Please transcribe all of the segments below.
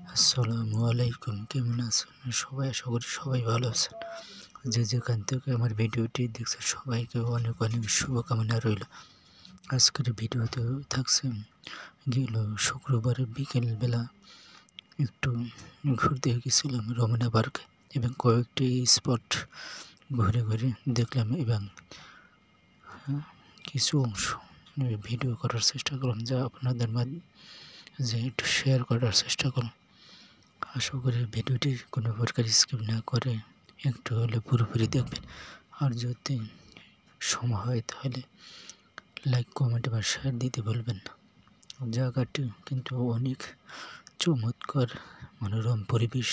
আসসালামু আলাইকুম, কেমন আছেন সবাই? আশা করি সবাই ভালো আছেন। যে যেখান থেকে আমার ভিডিওটি দেখছেন সবাইকে অনেক অনেক শুভকামনা রইল। আজকের ভিডিওতে থাকছে গেল শুক্রবারের বিকেলবেলা একটু ঘুরতে গেছিলাম রমনা পার্কে এবং কয়েকটি স্পট ঘুরে ঘুরে দেখলাম এবং কিছু অংশ ভিডিও করার চেষ্টা করলাম, যা আপনাদের মাঝে একটু শেয়ার করার চেষ্টা করলাম। আশা করি ভিডিওটি কোনো প্রকার স্কিপ না করে একটু হলে পুরোপুরি দেখবেন। আর যদি সময় হয় তাহলে লাইক, কমেন্ট বা শেয়ার দিতে ভুলবেন না। জায়গাটি কিন্তু অনেক চমৎকার, মনোরম পরিবেশ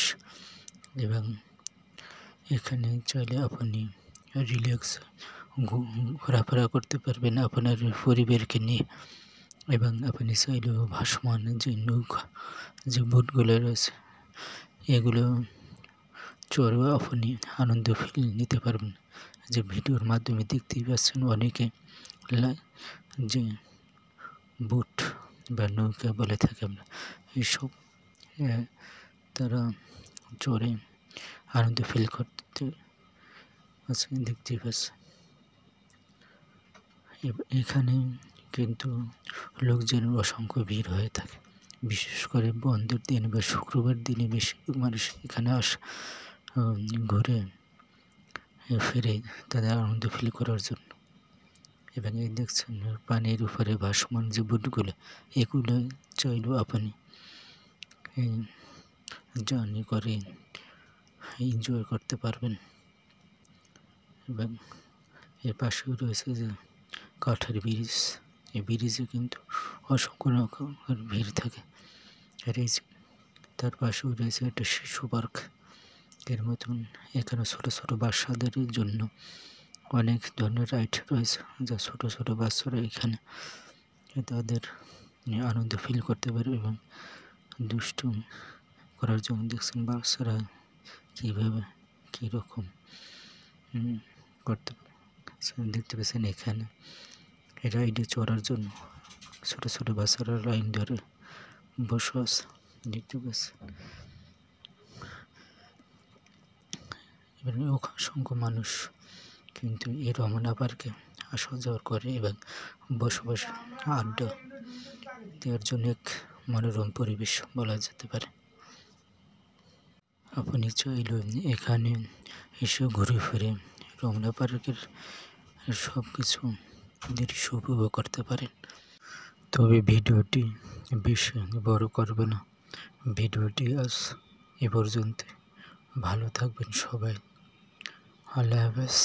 এবং এখানে চাইলে আপনি রিল্যাক্স ঘোরাফেরা করতে পারবেন আপনার পরিবারকে নিয়ে। এবং আপনি চাইলেও ভাসমান যে নৌকা, যে বোটগুলো রয়েছে, এগুলো চড়েও আপনি আনন্দ ফিল নিতে পারবেন। যে ভিডিওর মাধ্যমে দেখতেই পাচ্ছেন অনেকে যে বোট বা নৌকা বলে থাকি আমরা, এইসব তারা চড়ে আনন্দ ফিল করতে দেখতেই পাচ্ছে। এখানে কিন্তু লোকজনের অসংখ্য ভিড় হয়ে থাকে, বিশেষ করে বন্ধের দিন বা শুক্রবার দিনে বেশিরভাগ মানুষ এখানে ঘুরে ফিরে তাদের আনন্দ ফিল করার জন্য। এবং এই দেখছেন পানির উপরে ভাসমান যে বোটগুলো, এগুলো চাইলেও আপনি জার্নি করে এনজয় করতে পারবেন। এবং এর পাশেও রয়েছে যে কাঠের ব্রিজ, এই ব্রিজে কিন্তু অসংখ্য রকমের ভিড় থাকে। আর এই তার পাশেও রয়েছে একটা শিশু পার্ক এর মতন। এখানে ছোটো ছোটো বাচ্চাদের জন্য অনেক ধরনের রাইড রয়েছে, যা ছোটো ছোটো বাচ্চারা এখানে তাদের আনন্দ ফিল করতে পারে এবং দুষ্টু করার জন্য দেখছেন বাচ্চারা কীভাবে কীরকম করতে পারে। দেখতে পাচ্ছেন এখানে রাইডে চড়ার জন্য ছোটো ছোটো বাচ্চারা লাইন ধরে বসে আছে, দেখতে পাচ্ছেন। এবার অসংখ্য মানুষ কিন্তু এই রমনা পার্কে আসা যাওয়া করে এবং বসবাস আড্ডা দেওয়ার জন্য এক মনোরম পরিবেশ বলা যেতে পারে। আপনি চাইলে এখানে এসে ঘুরে ফিরে রমনা পার্কের সব কিছু দৃশ্য উপভোগ করতে পারেন। তবে ভিডিওটি বেশি বড় করবে না, ভিডিওটি আজ এ পর্যন্ত। ভালো থাকবেন সবাই, আল্লাহ হাফেজ।